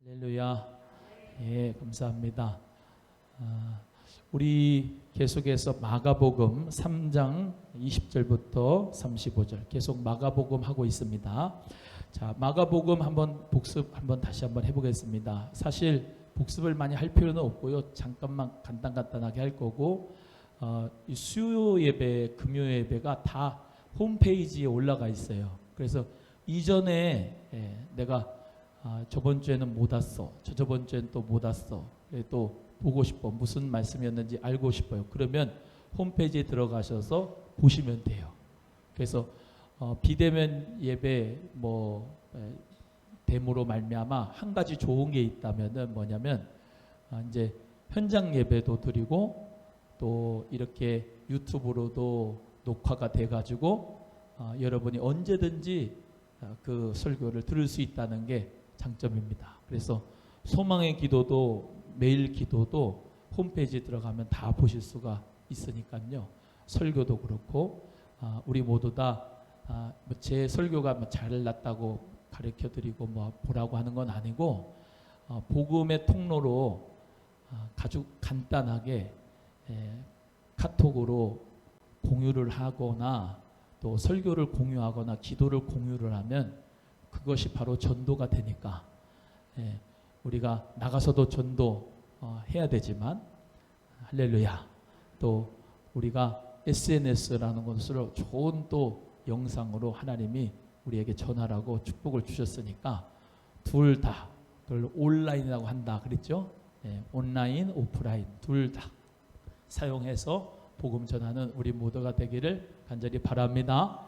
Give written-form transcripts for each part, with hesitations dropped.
할렐루야. 예, 감사합니다. 우리 계속해서 마가복음 3장 20절부터 35절 계속 마가복음 하고 있습니다. 자, 마가복음 한번 다시 한번 해보겠습니다. 사실 복습을 많이 할 필요는 없고요. 잠깐만 간단하게 할 거고, 이 수요 예배, 금요 예배가 다 홈페이지에 올라가 있어요. 그래서 이전에 내가 저번 주에는 못 왔어, 저번 주에는 또 못 왔어, 또 보고 싶어, 무슨 말씀이었는지 알고 싶어요. 그러면 홈페이지에 들어가셔서 보시면 돼요. 그래서 비대면 예배 데모로 말미암아 한 가지 좋은 게 있다면은 뭐냐면, 이제 현장 예배도 드리고 또 이렇게 유튜브로도 녹화가 돼가지고 여러분이 언제든지 그 설교를 들을 수 있다는 게 장점입니다. 그래서 소망의 기도도 매일 기도도 홈페이지에 들어가면 다 보실 수가 있으니까요. 설교도 그렇고, 우리 모두 다 제 설교가 잘났다고 가르쳐드리고 보라고 하는 건 아니고, 복음의 통로로 아주 간단하게 카톡으로 공유를 하거나 또 설교를 공유하거나 기도를 공유를 하면 그것이 바로 전도가 되니까, 우리가 나가서도 전도 해야 되지만, 할렐루야, 또 우리가 SNS라는 것으로 좋은 또 영상으로 하나님이 우리에게 전하라고 축복을 주셨으니까 둘 다, 그걸 온라인이라고 한다 그랬죠. 온라인, 오프라인 둘 다 사용해서 복음 전하는 우리 모두가 되기를 간절히 바랍니다.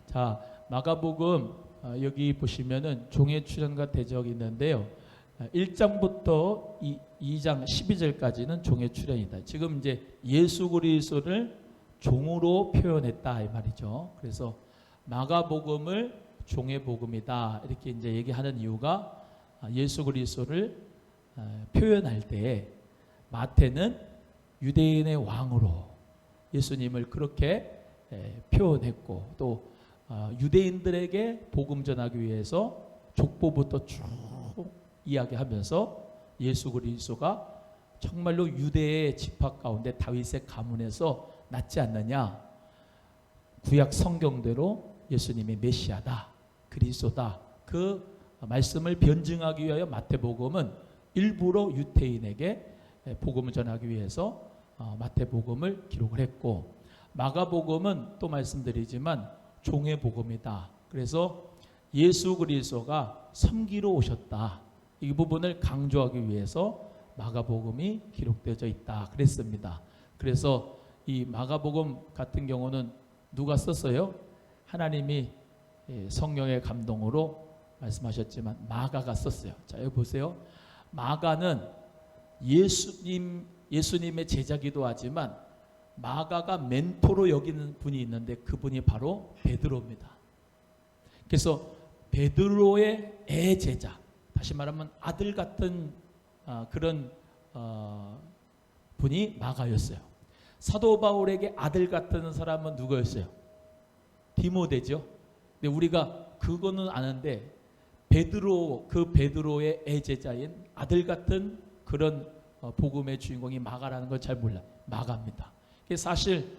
자, 마가복음 여기 보시면은 종의 출현과 대적이 있는데요. 1장부터 2장 12절까지는 종의 출현이다. 지금 이제 예수 그리스도를 종으로 표현했다 이 말이죠. 그래서 마가복음을 종의 복음이다 이렇게 이제 얘기하는 이유가, 예수 그리스도를 표현할 때 마태는 유대인의 왕으로 예수님을 그렇게 표현했고, 또 유대인들에게 복음 전하기 위해서 족보부터 쭉 이야기하면서 예수 그리스도가 정말로 유대의 지파 가운데 다윗의 가문에서 낳지 않느냐, 구약 성경대로 예수님이 메시아다, 그리스도다, 그 말씀을 변증하기 위하여 마태복음은 일부러 유대인에게 복음을 전하기 위해서 마태복음을 기록을 했고, 마가복음은 또 말씀드리지만 종의 복음이다. 그래서 예수 그리스도가 섬기러 오셨다, 이 부분을 강조하기 위해서 마가복음이 기록되어 있다 그랬습니다. 그래서 이 마가복음 같은 경우는 누가 썼어요? 하나님이 성령의 감동으로 말씀하셨지만 마가가 썼어요. 자, 여기 보세요. 마가는 예수님의 제자기도 하지만 마가가 멘토로 여기는 분이 있는데 그분이 바로 베드로입니다. 그래서 베드로의 애제자, 다시 말하면 아들 같은 그런 분이 마가였어요. 사도 바울에게 아들 같은 사람은 누구였어요? 디모데죠. 근데 우리가 그거는 아는데 그 베드로의 애제자인 아들 같은 그런 복음의 주인공이 마가라는 걸 잘 몰라요. 마가입니다. 사실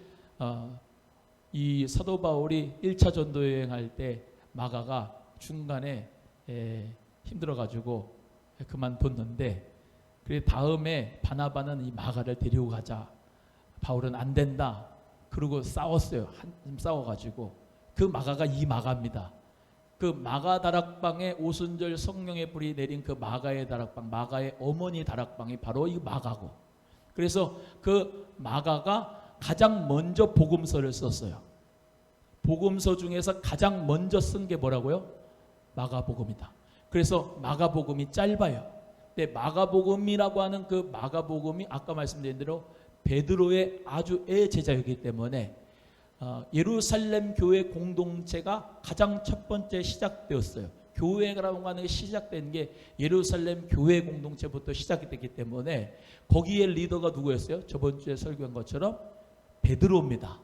이 사도 바울이 1차 전도 여행할 때 마가가 중간에 힘들어가지고 그만뒀는데, 그래 다음에 바나바는 이 마가를 데리고 가자, 바울은 안 된다 그러고 싸웠어요. 한참 싸워가지고 그 마가가 이 마가입니다. 그 마가 다락방에 오순절 성령의 불이 내린 그 마가의 다락방, 마가의 어머니 다락방이 바로 이 마가고, 그래서 그 마가가 가장 먼저 복음서를 썼어요. 복음서 중에서 가장 먼저 쓴 게 뭐라고요? 마가복음이다. 그래서 마가복음이 짧아요. 근데 마가복음이라고 하는 그 마가복음이 아까 말씀드린 대로 베드로의 아주 애제자이기 때문에 예루살렘 교회 공동체가 가장 첫 번째 시작되었어요. 교회라고 하는 게 시작된 게 예루살렘 교회 공동체부터 시작이 됐기 때문에 거기에 리더가 누구였어요? 저번 주에 설교한 것처럼 베드로입니다.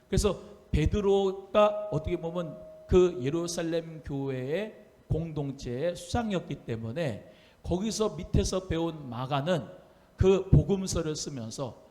그래서 베드로가 어떻게 보면 그 예루살렘 교회의 공동체의 수장이었기 때문에 거기서 밑에서 배운 마가는 그 복음서를 쓰면서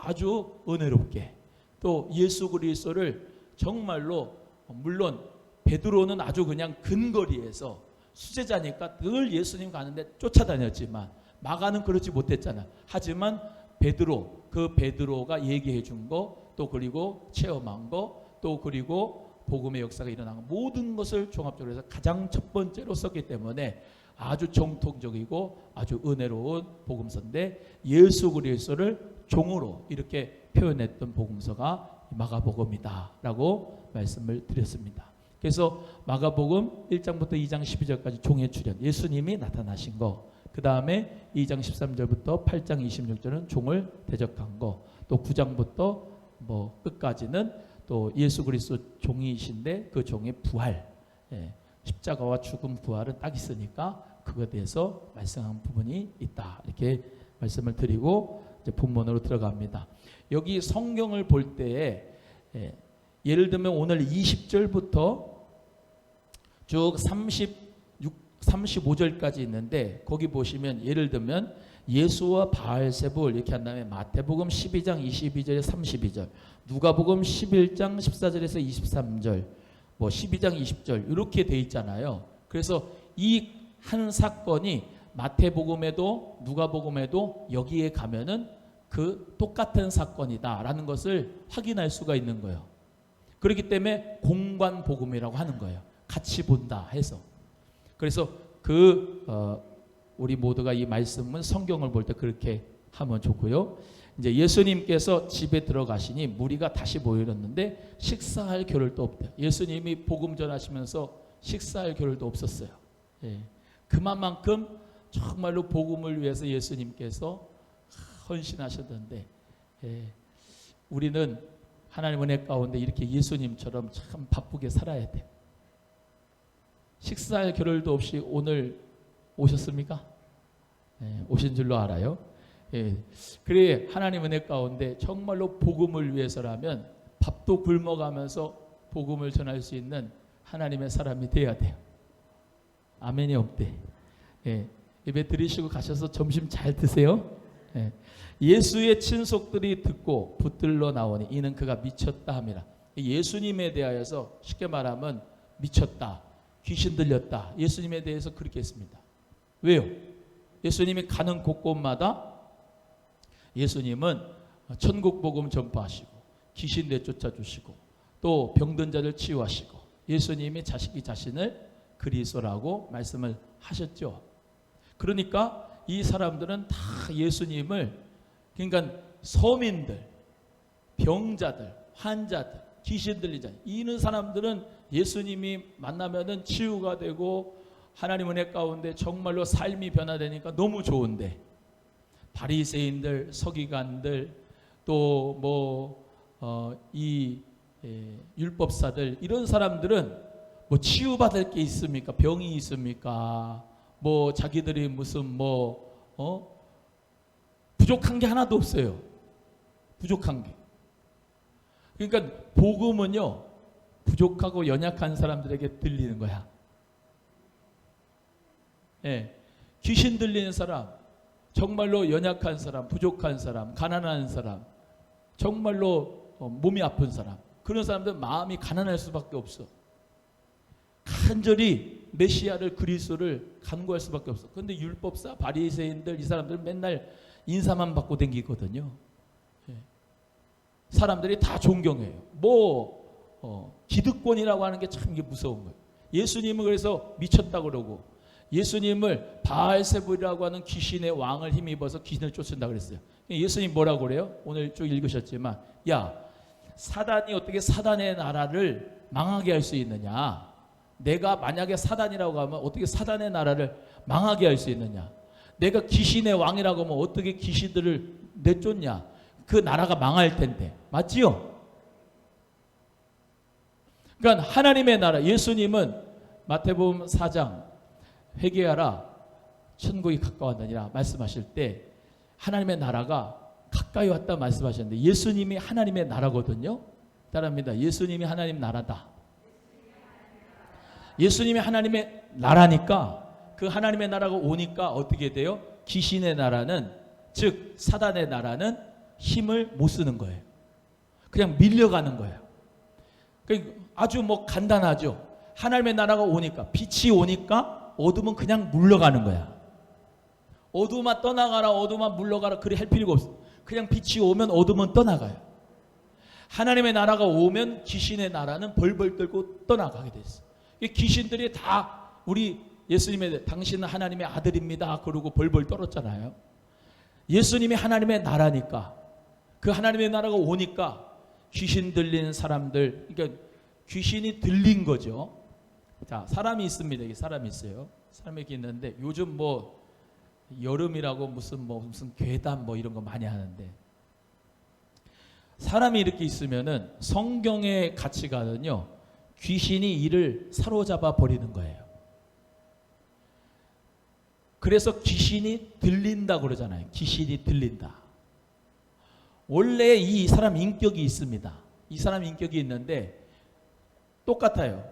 아주 은혜롭게 또 예수 그리스도를 정말로, 물론 베드로는 아주 그냥 근거리에서 수제자니까 늘 예수님 가는데 쫓아다녔지만 마가는 그렇지 못했잖아. 하지만 베드로, 그 베드로가 얘기해 준 거, 또 그리고 체험한 거, 또 그리고 복음의 역사가 일어난 거, 모든 것을 종합적으로 해서 가장 첫 번째로 썼기 때문에 아주 정통적이고 아주 은혜로운 복음서인데, 예수 그리스도를 종으로 이렇게 표현했던 복음서가 마가복음이다 라고 말씀을 드렸습니다. 그래서 마가복음 1장부터 2장 12절까지 종의 출현, 예수님이 나타나신 거, 그 다음에 2장 13절부터 8장 26절은 종을 대적한 거, 또 9장부터 뭐 끝까지는 또 예수 그리스도 종이신데 그 종의 부활, 십자가와 죽음 부활은 딱 있으니까 그것에 대해서 말씀한 부분이 있다, 이렇게 말씀을 드리고 이제 본문으로 들어갑니다. 여기 성경을 볼 때에 예를 들면 오늘 20절부터 쭉 35절까지 있는데, 거기 보시면 예를 들면 예수와 바알세불 이렇게 한 다음에 마태복음 12장 22절에 32절, 누가복음 11장 14절에서 23절, 뭐 12장 20절 이렇게 돼 있잖아요. 그래서 이 한 사건이 마태복음에도 누가복음에도 여기에 가면은 그 똑같은 사건이다라는 것을 확인할 수가 있는 거예요. 그렇기 때문에 공관복음이라고 하는 거예요. 같이 본다 해서. 그래서 우리 모두가 이 말씀은 성경을 볼 때 그렇게 하면 좋고요. 이제 예수님께서 집에 들어가시니 무리가 다시 모이었는데 식사할 겨를도 없대요. 예수님이 복음 전하시면서 식사할 겨를도 없었어요. 그만큼 정말로 복음을 위해서 예수님께서 헌신하셨는데, 우리는 하나님 은혜 가운데 이렇게 예수님처럼 참 바쁘게 살아야 돼요. 식사할 겨를도 없이 오늘 오셨습니까? 오신 줄로 알아요. 그래 하나님 은혜 가운데 정말로 복음을 위해서라면 밥도 굶어가면서 복음을 전할 수 있는 하나님의 사람이 돼야 돼요. 아멘이 없대. 예배 드리시고 가셔서 점심 잘 드세요. 예수의 친속들이 듣고 붙들러 나오니 이는 그가 미쳤다 함이라. 예수님에 대하여서 쉽게 말하면 미쳤다, 귀신 들렸다, 예수님에 대해서 그렇게 했습니다. 왜요? 예수님이 가는 곳곳마다 예수님은 천국 복음 전파하시고 귀신 내쫓아 주시고 또 병든 자를 치유하시고, 예수님이 자식이 자신을 그리스도라고 말씀을 하셨죠. 그러니까 이 사람들은 다 예수님을, 그러니까 서민들, 병자들, 환자들, 귀신 들린 자, 이런 사람들은 예수님이 만나면은 치유가 되고 하나님 은혜 가운데 정말로 삶이 변화되니까 너무 좋은데, 바리새인들, 서기관들, 또 율법사들, 이런 사람들은 뭐 치유받을 게 있습니까? 병이 있습니까? 뭐 자기들이 무슨 부족한 게 하나도 없어요. 부족한 게. 그러니까 복음은요, 부족하고 연약한 사람들에게 들리는 거야. 귀신 들리는 사람, 정말로 연약한 사람, 부족한 사람, 가난한 사람, 정말로 몸이 아픈 사람, 그런 사람들은 마음이 가난할 수밖에 없어. 간절히 메시아를, 그리스도를 간구할 수밖에 없어. 그런데 율법사, 바리새인들, 이 사람들은 맨날 인사만 받고 다니거든요. 사람들이 다 존경해요. 기득권이라고 하는 게 참 이게 무서운 거예요. 예수님은 그래서 미쳤다고 그러고, 예수님을 바알세불이라고 하는 귀신의 왕을 힘입어서 귀신을 쫓는다 그랬어요. 예수님 뭐라고 그래요? 오늘 쭉 읽으셨지만, 야, 사단이 어떻게 사단의 나라를 망하게 할 수 있느냐? 내가 만약에 사단이라고 하면 어떻게 사단의 나라를 망하게 할 수 있느냐? 내가 귀신의 왕이라고 하면 어떻게 귀신들을 내쫓냐? 그 나라가 망할 텐데. 맞지요? 그러니까 하나님의 나라, 예수님은 마태복음 4장 회개하라 천국이 가까웠느니라 말씀하실 때 하나님의 나라가 가까이 왔다 말씀하셨는데, 예수님이 하나님의 나라거든요. 따라합니다. 예수님이 하나님 나라다. 예수님이 하나님의 나라니까 그 하나님의 나라가 오니까 어떻게 돼요? 귀신의 나라는, 즉 사단의 나라는 힘을 못 쓰는 거예요. 그냥 밀려가는 거예요. 아주 뭐 간단하죠. 하나님의 나라가 오니까, 빛이 오니까 어둠은 그냥 물러가는 거야. 어둠아 떠나가라, 어둠아 물러가라, 그리 할 필요가 없어. 그냥 빛이 오면 어둠은 떠나가요. 하나님의 나라가 오면 귀신의 나라는 벌벌 떨고 떠나가게 됐어요. 귀신들이 다 우리 예수님의, 당신은 하나님의 아들입니다 그러고 벌벌 떨었잖아요. 예수님이 하나님의 나라니까, 그 하나님의 나라가 오니까 귀신 들린 사람들, 그러니까 귀신이 들린 거죠. 자, 사람이 있습니다. 이게 사람이 있어요. 사람이 있는데 요즘 뭐 여름이라고 무슨 괴담 뭐 이런 거 많이 하는데, 사람이 이렇게 있으면은 성경의 가치관은요, 귀신이 이를 사로잡아 버리는 거예요. 그래서 귀신이 들린다 그러잖아요. 귀신이 들린다. 원래 이 사람 인격이 있습니다. 이 사람 인격이 있는데 똑같아요.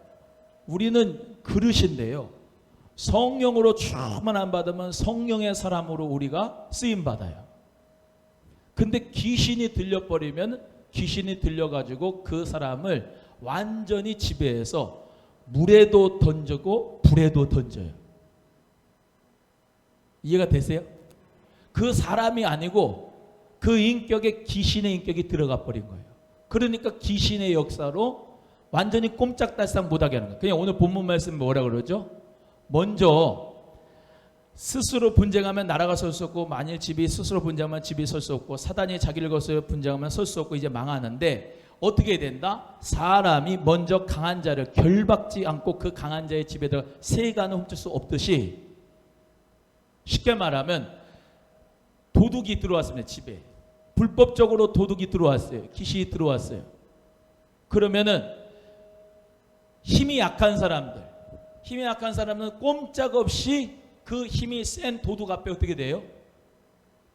우리는 그릇인데요, 성령으로 충만 안 받으면 성령의 사람으로 우리가 쓰임 받아요. 근데 귀신이 들려버리면 귀신이 들려가지고 그 사람을 완전히 지배해서 물에도 던지고 불에도 던져요. 이해가 되세요? 그 사람이 아니고 그 인격에 귀신의 인격이 들어가 버린 거예요. 그러니까 귀신의 역사로 완전히 꼼짝달싹 못하게 하는 거예요. 그냥 오늘 본문 말씀 뭐라 그러죠? 먼저 스스로 분쟁하면 나라가 설 수 없고, 만일 집이 스스로 분쟁하면 집이 설 수 없고, 사단이 자기를 거스려 분쟁하면 설 수 없고, 이제 망하는데 어떻게 된다? 사람이 먼저 강한 자를 결박지 않고 그 강한 자의 집에다가 세간을 훔칠 수 없듯이, 쉽게 말하면 도둑이 들어왔습니다. 집에 불법적으로 도둑이 들어왔어요. 귀신이 들어왔어요. 그러면은 힘이 약한 사람은 꼼짝없이 그 힘이 센 도둑 앞에 어떻게 돼요?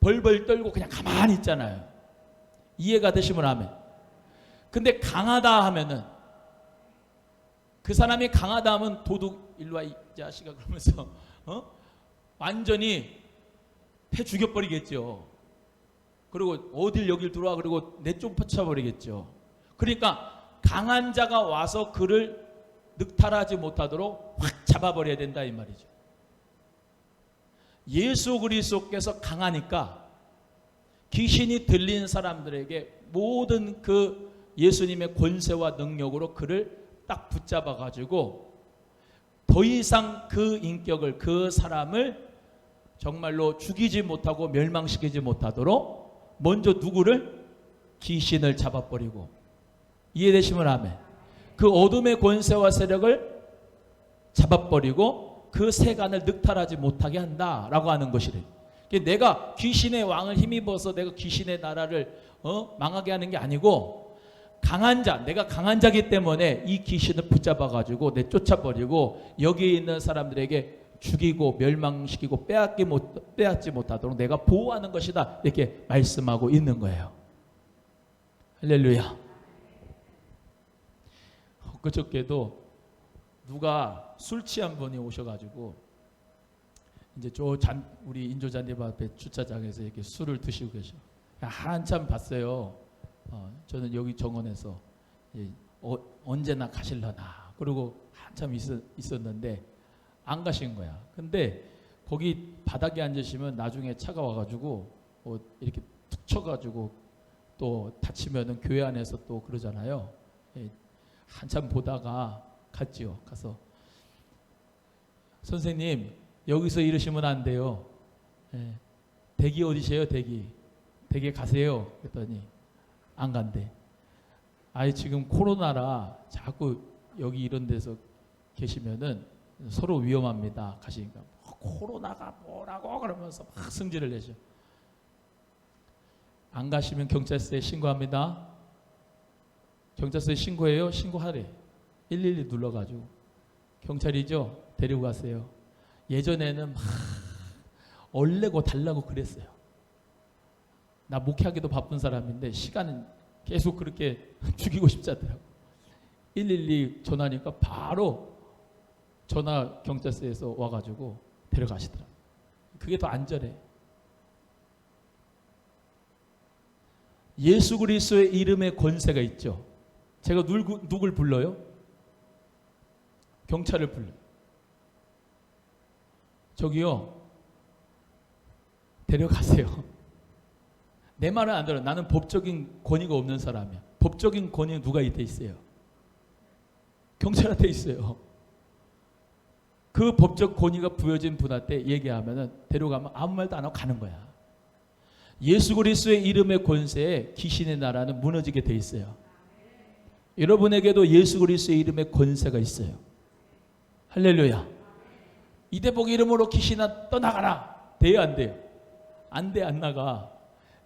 벌벌 떨고 그냥 가만히 있잖아요. 이해가 되시면 아멘. 근데 강하다 하면은, 그 사람이 강하다 하면 도둑 일로 와 이 자식아 그러면서 완전히 패 죽여버리겠죠. 그리고 어딜 여길 들어와 그리고 내쪽 퍼쳐버리겠죠. 그러니까 강한 자가 와서 그를 늑탈하지 못하도록 확 잡아버려야 된다 이 말이죠. 예수 그리스도께서 강하니까 귀신이 들린 사람들에게 모든 그 예수님의 권세와 능력으로 그를 딱 붙잡아 가지고 더 이상 그 인격을, 그 사람을 정말로 죽이지 못하고 멸망시키지 못하도록 먼저 누구를? 귀신을 잡아버리고. 이해되시면 아멘. 그 어둠의 권세와 세력을 잡아버리고 그 세간을 늑탈하지 못하게 한다라고 하는 것이래. 내가 귀신의 왕을 힘입어서 내가 귀신의 나라를 망하게 하는 게 아니고, 강한 자, 내가 강한 자기 때문에 이 귀신을 붙잡아가지고 내쫓아버리고 여기에 있는 사람들에게 죽이고 멸망시키고 빼앗지 못하도록 내가 보호하는 것이다, 이렇게 말씀하고 있는 거예요. 할렐루야. 그저께도 누가 술 취한 분이 오셔가지고 이제 우리 인조잔디 앞에 주차장에서 이렇게 술을 드시고 계셔. 한참 봤어요. 저는 여기 정원에서 언제나 가실려나 그러고 한참 있었는데 안 가신 거야. 근데 거기 바닥에 앉으시면 나중에 차가 와가지고 이렇게 툭 쳐가지고 또 다치면은 교회 안에서 또 그러잖아요. 한참 보다가 갔지요. 가서 선생님 여기서 이러시면 안 돼요. 댁이 어디세요? 댁에 가세요. 그랬더니 안 간대. 아이 지금 코로나라 자꾸 여기 이런 데서 계시면은 서로 위험합니다. 가시니까 코로나가 뭐라고 그러면서 막 승질을 내죠. 안 가시면 경찰서에 신고합니다. 경찰서에 신고해요? 신고하래. 112 눌러가지고 경찰이죠? 데리고 가세요. 예전에는 막 얼레고 달라고 그랬어요. 나 목회하기도 바쁜 사람인데 시간은 계속 그렇게 죽이고 싶지 않더라고. 112 전화하니까 바로 전화 경찰서에서 와가지고 데려가시더라. 그게 더 안전해. 예수 그리스도의 이름에 권세가 있죠. 제가 누굴 불러요? 경찰을 불러요. 저기요, 데려가세요. 내 말은 안 들어. 나는 법적인 권위가 없는 사람이야. 법적인 권위는 누가 돼 있어요? 경찰한테 있어요. 그 법적 권위가 부여진 분한테 얘기하면은 데려가면 아무 말도 안 하고 가는 거야. 예수 그리스도의 이름의 권세에 귀신의 나라는 무너지게 돼 있어요. 여러분에게도 예수 그리스도의 이름의 권세가 있어요. 할렐루야. 이대복 이름으로 귀신아 떠나가라. 돼요, 안 돼요? 안 돼, 안 나가.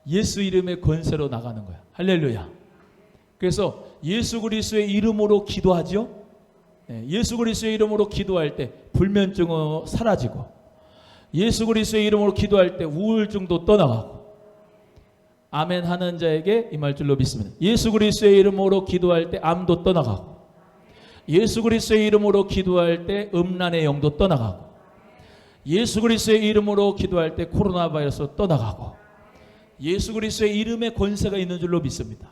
예수 이름의 권세로 나가는 거야. 할렐루야. 그래서 예수 그리스도의 이름으로 기도하죠. 예수 그리스도의 이름으로 기도할 때 불면증은 사라지고, 예수 그리스도의 이름으로 기도할 때 우울증도 떠나가고, 아멘 하는 자에게 임할 줄로 믿습니다. 예수 그리스도의 이름으로 기도할 때 암도 떠나가고, 예수 그리스도의 이름으로 기도할 때 음란의 영도 떠나가고, 예수 그리스도의 이름으로 기도할 때 코로나 바이러스 떠나가고, 예수 그리스도의 이름에 권세가 있는 줄로 믿습니다.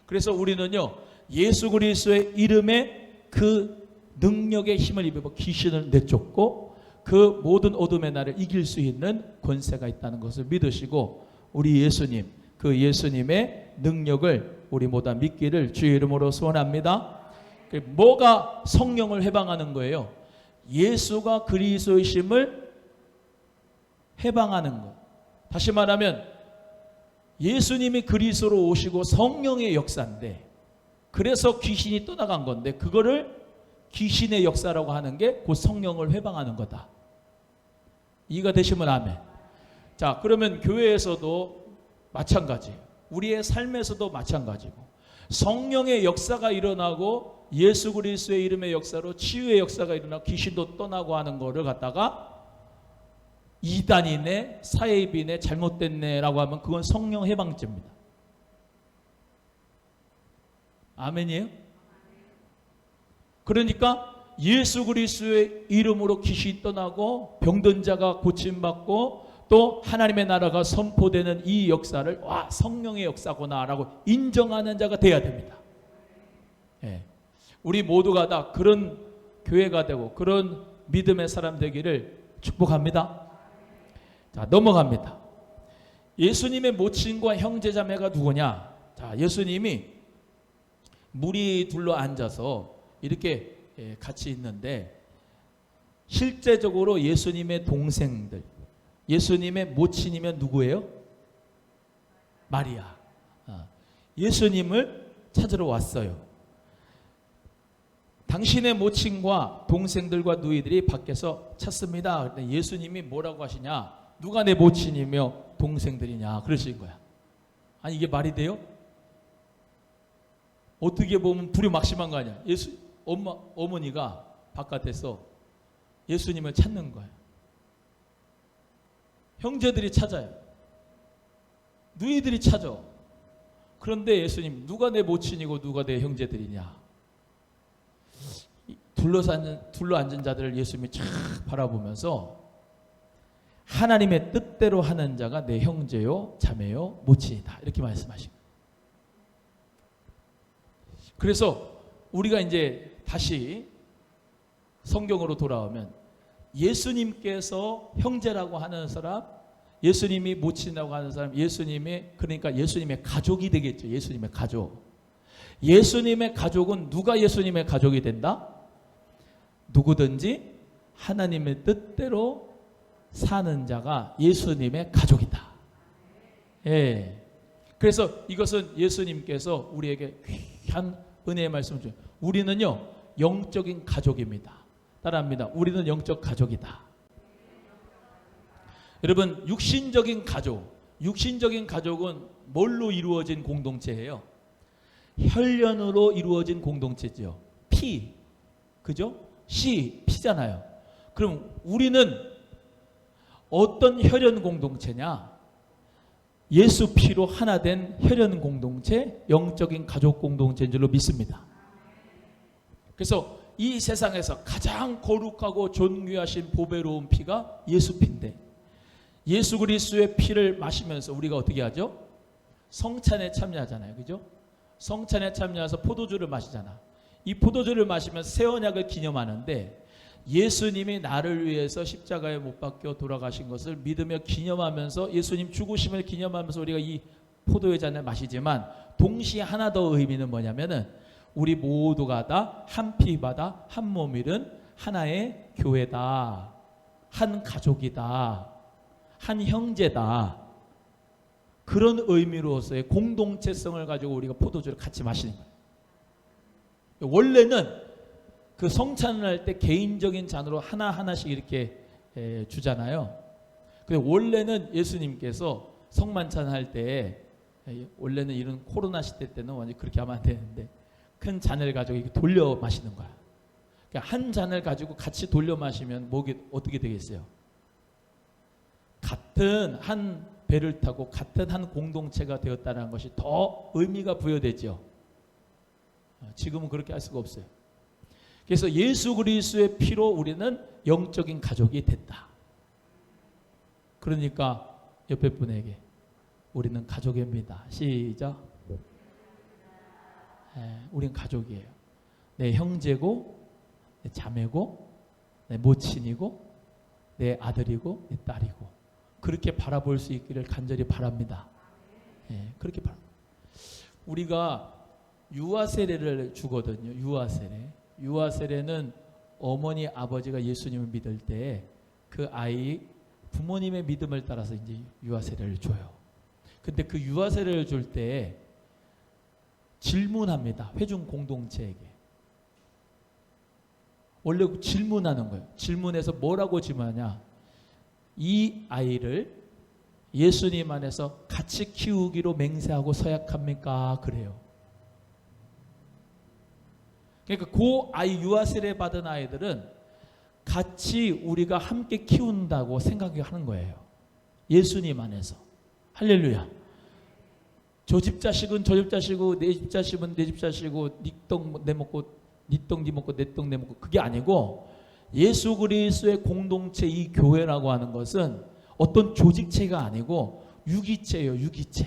그래서 우리는요, 예수 그리스도의 이름에 그 능력의 힘을 입어 귀신을 내쫓고 그 모든 어둠의 날을 이길 수 있는 권세가 있다는 것을 믿으시고, 우리 예수님, 그 예수님의 능력을 우리 모두 믿기를 주의 이름으로 소원합니다. 뭐가 성령을 해방하는 거예요? 예수가 그리스도이심을 해방하는 것. 다시 말하면 예수님이 그리스도로 오시고 성령의 역사인데, 그래서 귀신이 떠나간 건데, 그거를 귀신의 역사라고 하는 게 곧 성령을 해방하는 거다. 이해가 되시면 아멘. 자, 그러면 교회에서도 마찬가지예요. 우리의 삶에서도 마찬가지고, 성령의 역사가 일어나고 예수 그리스도의 이름의 역사로 치유의 역사가 일어나고 귀신도 떠나고 하는 거를 갖다가 이단이네 사이비네 잘못됐네 라고 하면 그건 성령 해방죄입니다. 아멘이에요? 그러니까 예수 그리스도의 이름으로 귀신이 떠나고 병든 자가 고침받고 또 하나님의 나라가 선포되는 이 역사를 와, 성령의 역사구나 라고 인정하는 자가 돼야 됩니다. 우리 모두가 다 그런 교회가 되고 그런 믿음의 사람 되기를 축복합니다. 자, 넘어갑니다. 예수님의 모친과 형제자매가 누구냐? 자, 예수님이 물이 둘러 앉아서 이렇게 같이 있는데, 실제적으로 예수님의 동생들, 예수님의 모친이면 누구예요? 마리아. 예수님을 찾으러 왔어요. 당신의 모친과 동생들과 누이들이 밖에서 찾습니다. 그런데 예수님이 뭐라고 하시냐? 누가 내 모친이며 동생들이냐? 그러신 거야. 아니, 이게 말이 돼요? 어떻게 보면 불이 막심한 거 아니야? 어머니가 바깥에서 예수님을 찾는 거예요. 형제들이 찾아요. 누이들이 찾아. 그런데 예수님, 누가 내 모친이고 누가 내 형제들이냐? 둘러 앉은 자들을 예수님이 쫙 바라보면서 하나님의 뜻대로 하는 자가 내 형제요, 자매요, 모친이다. 이렇게 말씀하시고. 그래서 우리가 이제 다시 성경으로 돌아오면 예수님께서 형제라고 하는 사람, 예수님이 모친이라고 하는 사람, 그러니까 예수님의 가족이 되겠죠. 예수님의 가족. 예수님의 가족은 누가 예수님의 가족이 된다? 누구든지 하나님의 뜻대로 사는 자가 예수님의 가족이다. 그래서 이것은 예수님께서 우리에게 귀한 은혜의 말씀을 주세요. 우리는요, 영적인 가족입니다. 따라합니다. 우리는 영적 가족이다. 여러분, 육신적인 가족은 뭘로 이루어진 공동체예요? 혈연으로 이루어진 공동체죠. 피, 그죠? 피잖아요. 그럼 우리는 어떤 혈연 공동체냐? 예수 피로 하나 된 혈연 공동체, 영적인 가족 공동체인 줄로 믿습니다. 그래서 이 세상에서 가장 거룩하고 존귀하신 보배로운 피가 예수 피인데, 예수 그리스도의 피를 마시면서 우리가 어떻게 하죠? 성찬에 참여하잖아요. 그죠? 성찬에 참여해서 포도주를 마시잖아. 이 포도주를 마시면서 새 언약을 기념하는데, 예수님이 나를 위해서 십자가에 못 박혀 돌아가신 것을 믿으며 기념하면서, 예수님 죽으심을 기념하면서 우리가 이 포도의 잔을 마시지만, 동시에 하나 더 의미는 뭐냐면은 우리 모두가 다 한 피바다 한 몸이른 하나의 교회다, 한 가족이다, 한 형제다, 그런 의미로서의 공동체성을 가지고 우리가 포도주를 같이 마시는 거예요. 원래는 그 성찬을 할 때 개인적인 잔으로 하나하나씩 이렇게 주잖아요. 근데 원래는 예수님께서 성만찬 할 때, 원래는 이런 코로나 시대 때는 완전 그렇게 하면 안 되는데, 큰 잔을 가지고 이렇게 돌려 마시는 거야. 그러니까 한 잔을 가지고 같이 돌려 마시면 목이 어떻게 되겠어요? 같은 한 배를 타고 같은 한 공동체가 되었다는 것이 더 의미가 부여되죠. 지금은 그렇게 할 수가 없어요. 그래서 예수 그리스도의 피로 우리는 영적인 가족이 됐다. 그러니까 옆에 분에게 우리는 가족입니다. 시작. 우린 가족이에요. 내 형제고, 내 자매고, 내 모친이고, 내 아들이고, 내 딸이고, 그렇게 바라볼 수 있기를 간절히 바랍니다. 그렇게 바랍니다. 우리가 유아 세례를 주거든요. 유아 세례. 유아 세례는 어머니 아버지가 예수님을 믿을 때 그 아이 부모님의 믿음을 따라서 이제 유아 세례를 줘요. 근데 그 유아 세례를 줄 때 질문합니다. 회중 공동체에게. 원래 질문하는 거예요. 질문해서 뭐라고 질문하냐? 이 아이를 예수님 안에서 같이 키우기로 맹세하고 서약합니까? 그래요. 그러니까 그 아이, 유아 세례 받은 아이들은 같이 우리가 함께 키운다고 생각하는 거예요. 예수님 안에서. 할렐루야. 저 집 자식은 저 집 자식이고, 내 집 자식은 내 집 자식이고, 네 떡 내 먹고, 네 떡 네 먹고, 내 떡 내 먹고, 그게 아니고 예수 그리스도의 공동체, 이 교회라고 하는 것은 어떤 조직체가 아니고 유기체예요. 유기체.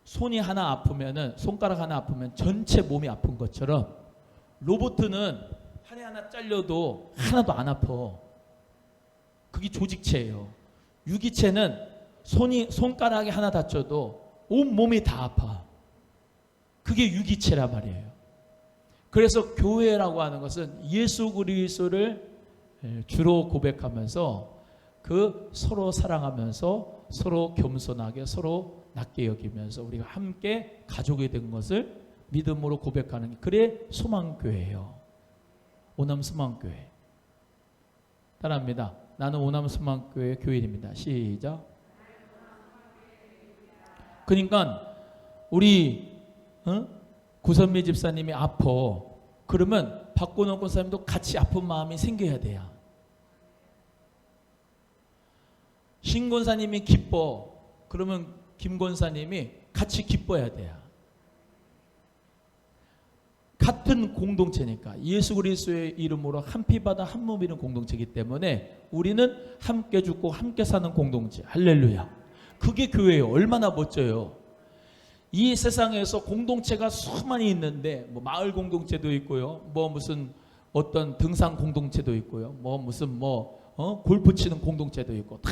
손이 하나 아프면은, 손가락 하나 아프면 전체 몸이 아픈 것처럼, 로봇은 팔이 하나 잘려도 하나도 안 아파. 그게 조직체예요. 유기체는 손가락이 하나 다쳐도 온 몸이 다 아파. 그게 유기체란 말이에요. 그래서 교회라고 하는 것은 예수 그리스도를 주로 고백하면서 그 서로 사랑하면서 서로 겸손하게 서로 낮게 여기면서 우리가 함께 가족이 된 것을 믿음으로 고백하는 게, 그래 소망교회예요. 오남 소망교회. 따라합니다. 나는 오남 소망교회 교인입니다. 시작. 그러니까 우리 구선미 집사님이 아파. 그러면 박건원 권사님도 같이 아픈 마음이 생겨야 돼요. 신 권사님이 기뻐. 그러면 김 권사님이 같이 기뻐야 돼요. 같은 공동체니까. 예수 그리스도의 이름으로 한 피바다 한 몸이는 공동체이기 때문에 우리는 함께 죽고 함께 사는 공동체. 할렐루야. 그게 교회예요. 얼마나 멋져요. 이 세상에서 공동체가 수많이 있는데, 뭐 마을 공동체도 있고요, 뭐 무슨 어떤 등산 공동체도 있고요, 뭐 무슨 골프 치는 공동체도 있고, 다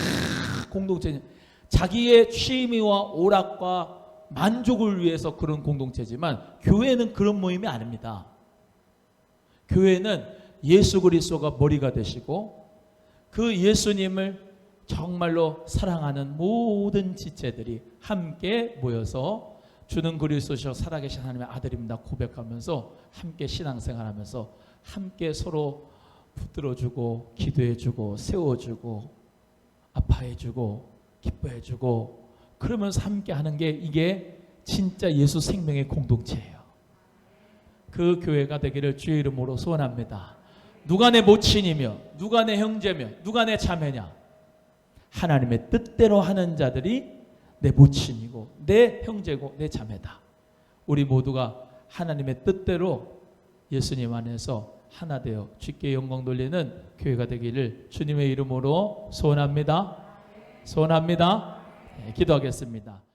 공동체. 자기의 취미와 오락과 만족을 위해서 그런 공동체지만, 교회는 그런 모임이 아닙니다. 교회는 예수 그리스도가 머리가 되시고 그 예수님을 정말로 사랑하는 모든 지체들이 함께 모여서 주는 그리스도시여 살아계신 하나님의 아들입니다 고백하면서 함께 신앙생활하면서 함께 서로 붙들어주고 기도해주고 세워주고 아파해주고 기뻐해주고, 그러면서 함께 하는 게, 이게 진짜 예수 생명의 공동체예요. 그 교회가 되기를 주의 이름으로 소원합니다. 누가 내 모친이며 누가 내 형제며 누가 내 자매냐? 하나님의 뜻대로 하는 자들이 내 모친이고 내 형제고 내 자매다. 우리 모두가 하나님의 뜻대로 예수님 안에서 하나 되어 주께 영광 돌리는 교회가 되기를 주님의 이름으로 소원합니다. 소원합니다. 네, 기도하겠습니다.